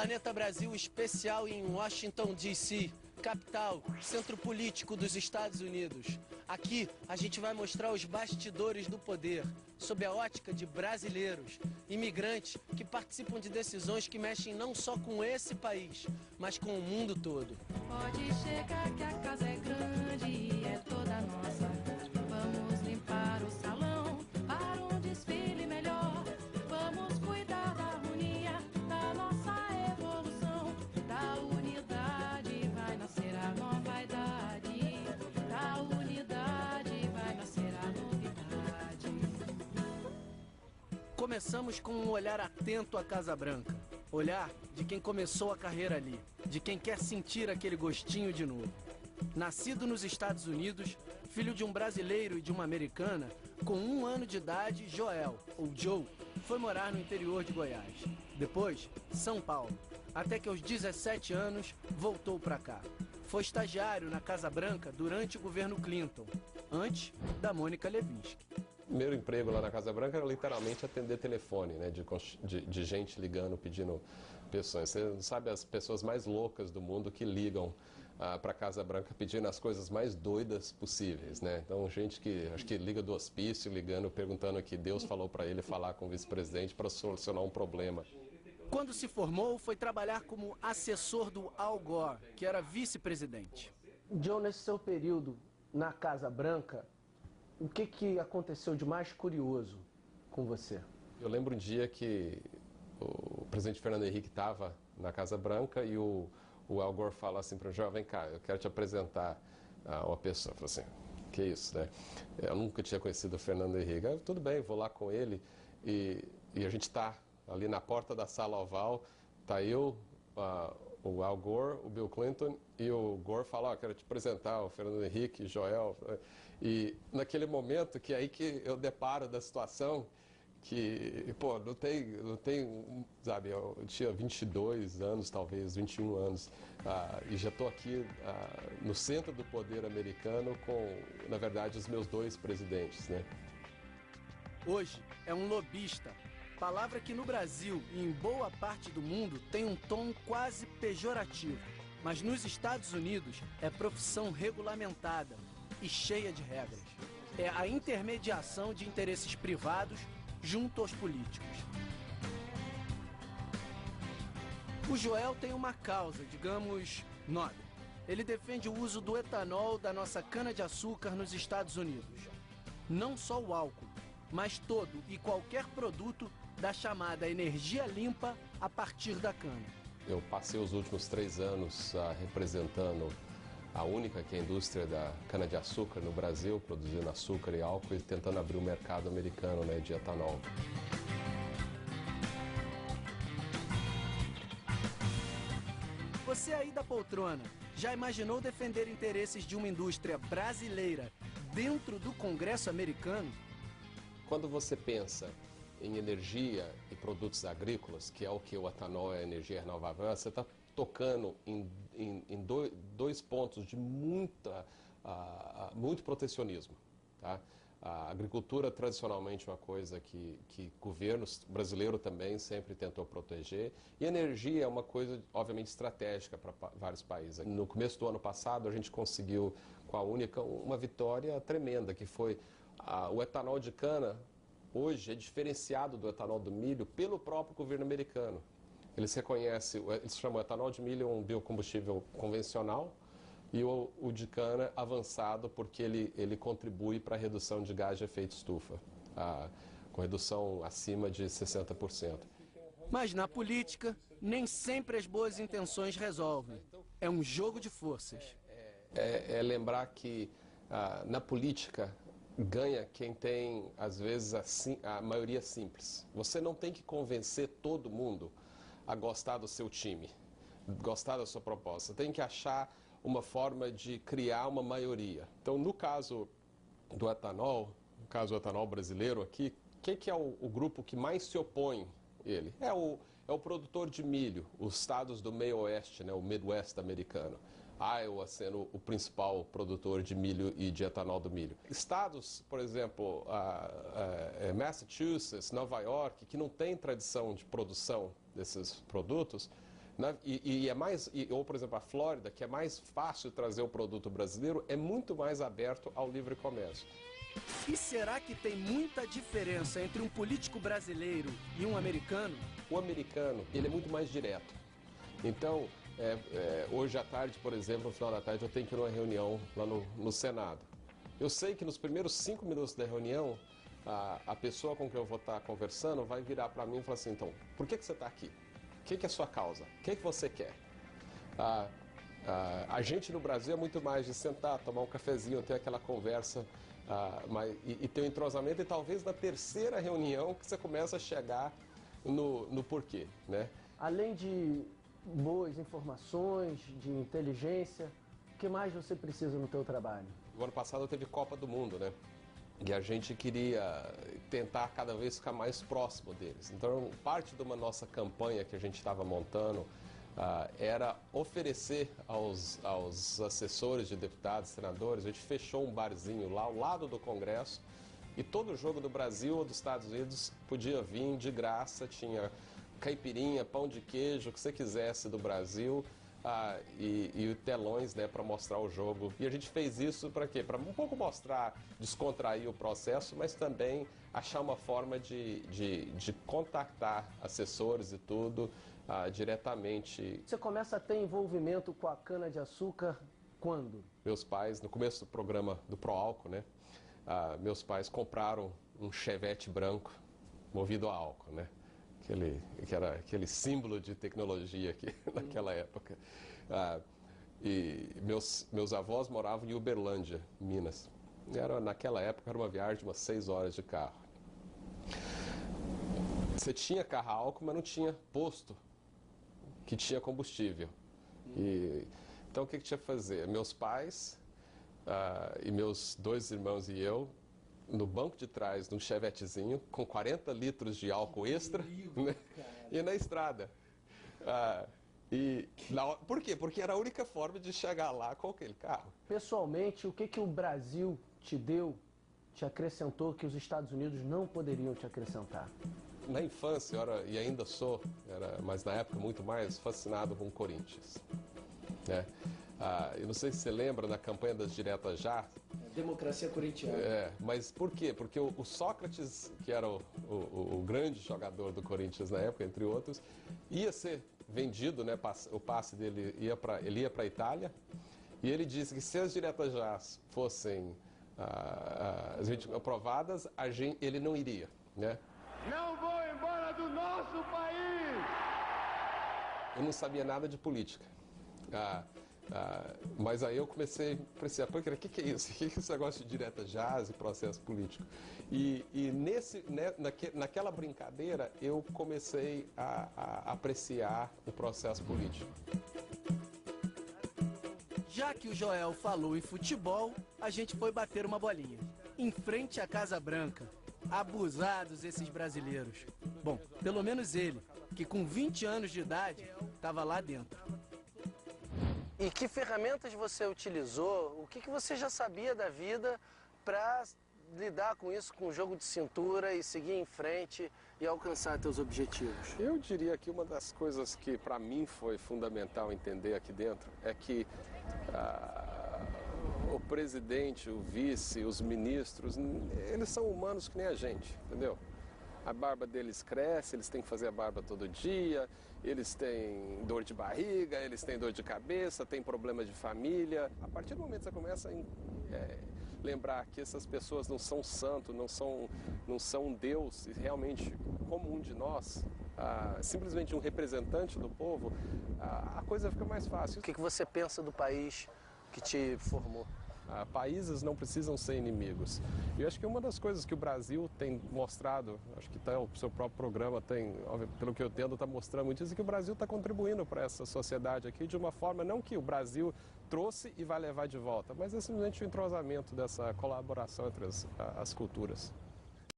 Planeta Brasil especial em Washington, D.C., capital, centro político dos Estados Unidos. Aqui a gente vai mostrar os bastidores do poder, sob a ótica de brasileiros, imigrantes que participam de decisões que mexem não só com esse país, mas com o mundo todo. Pode chegar que a casa é grande e é toda nossa. Vamos limpar o salão para um desfile melhor. Vamos cuidar da harmonia, da nossa evolução. Da unidade vai nascer a nova idade. Da unidade vai nascer a novidade. Começamos com um olhar atento à Casa Branca. Olhar de quem começou a carreira ali, de quem quer sentir aquele gostinho de novo. Nascido nos Estados Unidos, filho de um brasileiro e de uma americana, com 1 ano de idade, Joel, ou Joe, foi morar no interior de Goiás. Depois, São Paulo, até que aos 17 anos voltou para cá. Foi estagiário na Casa Branca durante o governo Clinton, antes da Mônica Lewinsky. O primeiro emprego lá na Casa Branca era literalmente atender telefone, né, de gente ligando, pedindo pessoas. Você não sabe as pessoas mais loucas do mundo que ligam para a Casa Branca pedindo as coisas mais doidas possíveis, né? Então, gente que acho que liga do hospício, ligando, perguntando que Deus falou para ele falar com o vice-presidente para solucionar um problema. Quando se formou, foi trabalhar como assessor do Al Gore, que era vice-presidente. John, nesse seu período na Casa Branca, o que aconteceu de mais curioso com você? Eu lembro um dia que o presidente Fernando Henrique estava na Casa Branca e o Al Gore fala assim para o João: vem cá, eu quero te apresentar uma pessoa. Eu falei assim, que isso, né? Eu nunca tinha conhecido o Fernando Henrique. Eu, tudo bem, vou lá com ele e a gente está ali na porta da sala oval, tá eu, o Al Gore, o Bill Clinton, e o Gore fala: quero te apresentar o Fernando Henrique, Joel. E naquele momento que aí que eu deparo da situação que, pô, não tem, sabe, eu tinha 22 anos, talvez 21 anos, e já estou aqui no centro do poder americano com, na verdade, os meus 2 presidentes, né? Hoje é um lobista, palavra que no Brasil e em boa parte do mundo tem um tom quase pejorativo, mas nos Estados Unidos é profissão regulamentada e cheia de regras. É a intermediação de interesses privados junto aos políticos. O Joel tem uma causa, digamos, nobre. Ele defende o uso do etanol da nossa cana-de-açúcar nos Estados Unidos. Não só o álcool, mas todo e qualquer produto da chamada energia limpa a partir da cana. Eu passei os últimos 3 anos representando a única que é a indústria da cana-de-açúcar no Brasil, produzindo açúcar e álcool e tentando abrir o mercado americano, né, de etanol. Você aí da poltrona, já imaginou defender interesses de uma indústria brasileira dentro do Congresso americano? Quando você pensa em energia e produtos agrícolas, que é o que o etanol é, a energia renovável, você está tocando em 2 pontos de muito protecionismo. Tá? A agricultura tradicionalmente é uma coisa que governo brasileiro também sempre tentou proteger, e a energia é uma coisa obviamente estratégica para vários países. No começo do ano passado a gente conseguiu com a Única uma vitória tremenda, que foi o etanol de cana. Hoje é diferenciado do etanol do milho pelo próprio governo americano. Eles reconhecem, eles chamam etanol de milho um biocombustível convencional e o de cana avançado, porque ele contribui para a redução de gás de efeito estufa, com redução acima de 60%. Mas na política, nem sempre as boas intenções resolvem. É um jogo de forças. É lembrar que na política ganha quem tem, às vezes, a maioria simples. Você não tem que convencer todo mundo a gostar do seu time, gostar da sua proposta. Você tem que achar uma forma de criar uma maioria. Então, no caso do etanol, no caso do etanol brasileiro aqui, quem que é o grupo que mais se opõe a ele? É o produtor de milho, os estados do meio oeste, né, o Midwest americano. Iowa sendo o principal produtor de milho e de etanol do milho. Estados, por exemplo, Massachusetts, Nova York, que não tem tradição de produção desses produtos, Ou, por exemplo, a Flórida, que é mais fácil trazer o produto brasileiro, é muito mais aberto ao livre comércio. E será que tem muita diferença entre um político brasileiro e um americano? O americano, ele é muito mais direto. Então, hoje à tarde, por exemplo, no final da tarde, eu tenho que ir numa reunião lá no Senado. Eu sei que nos primeiros 5 minutos da reunião, a pessoa com quem eu vou estar conversando vai virar para mim e falar assim, então, por que você está aqui? O que é a sua causa? O que você quer? A gente no Brasil é muito mais de sentar, tomar um cafezinho, ter aquela conversa e ter um entrosamento, e talvez na terceira reunião que você começa a chegar no porquê, né? Além de boas informações, de inteligência, o que mais você precisa no teu trabalho? O ano passado teve Copa do Mundo, né? E a gente queria tentar cada vez ficar mais próximo deles. Então, parte de uma nossa campanha que a gente estava montando era oferecer aos assessores de deputados, senadores, a gente fechou um barzinho lá ao lado do Congresso, e todo jogo do Brasil ou dos Estados Unidos podia vir de graça, tinha caipirinha, pão de queijo, o que você quisesse do Brasil. E telões, né, para mostrar o jogo. E a gente fez isso para quê? Para um pouco mostrar, descontrair o processo, mas também achar uma forma de contactar assessores e tudo diretamente. Você começa a ter envolvimento com a cana-de-açúcar quando? Meus pais, no começo do programa do Proálcool, né, meus pais compraram um Chevette branco movido a álcool, né? Que era aquele símbolo de tecnologia aqui naquela época. E meus avós moravam em Uberlândia, Minas. Naquela época era uma viagem de umas 6 horas de carro. Você tinha carro a álcool, mas não tinha posto que tinha combustível. Então o que tinha que fazer? Meus pais e meus 2 irmãos e eu, no banco de trás de um chevetezinho com 40 litros de álcool extra, né? E na estrada. Por quê? Porque era a única forma de chegar lá com aquele carro. Pessoalmente, o que o Brasil te deu, te acrescentou que os Estados Unidos não poderiam te acrescentar? Na infância, e ainda sou, mas na época muito mais, fascinado com o Corinthians, né? Eu não sei se você lembra da campanha das diretas já. Democracia corintiana. Mas por quê? Porque o Sócrates, que era o grande jogador do Corinthians na época, entre outros, ia ser vendido, né? O passe dele ia para a Itália, e ele disse que se as diretas já fossem aprovadas, ele não iria, né? Não vou embora do nosso país! Eu não sabia nada de política. Mas aí eu comecei a apreciar, o que é isso? O que é esse negócio de direta jazz e processo político? E naquela brincadeira eu comecei a apreciar o processo político. Já que o Joel falou em futebol, a gente foi bater uma bolinha. Em frente à Casa Branca. Abusados esses brasileiros. Bom, pelo menos ele, que com 20 anos de idade, estava lá dentro. E que ferramentas você utilizou? O que você já sabia da vida para lidar com isso, com o jogo de cintura e seguir em frente e alcançar teus objetivos? Eu diria que uma das coisas que para mim foi fundamental entender aqui dentro é que o presidente, o vice, os ministros, eles são humanos que nem a gente, entendeu? A barba deles cresce, eles têm que fazer a barba todo dia, eles têm dor de barriga, eles têm dor de cabeça, têm problema de família. A partir do momento que você começa a lembrar que essas pessoas não são santos, não são um Deus, e realmente como um de nós, simplesmente um representante do povo, a coisa fica mais fácil. O que você pensa do país que te formou? Países não precisam ser inimigos. E eu acho que uma das coisas que o Brasil tem mostrado, acho que o seu próprio programa tem, pelo que eu entendo, está mostrando muito isso, é que o Brasil está contribuindo para essa sociedade aqui de uma forma, não que o Brasil trouxe e vai levar de volta, mas é simplesmente o entrosamento dessa colaboração entre as culturas.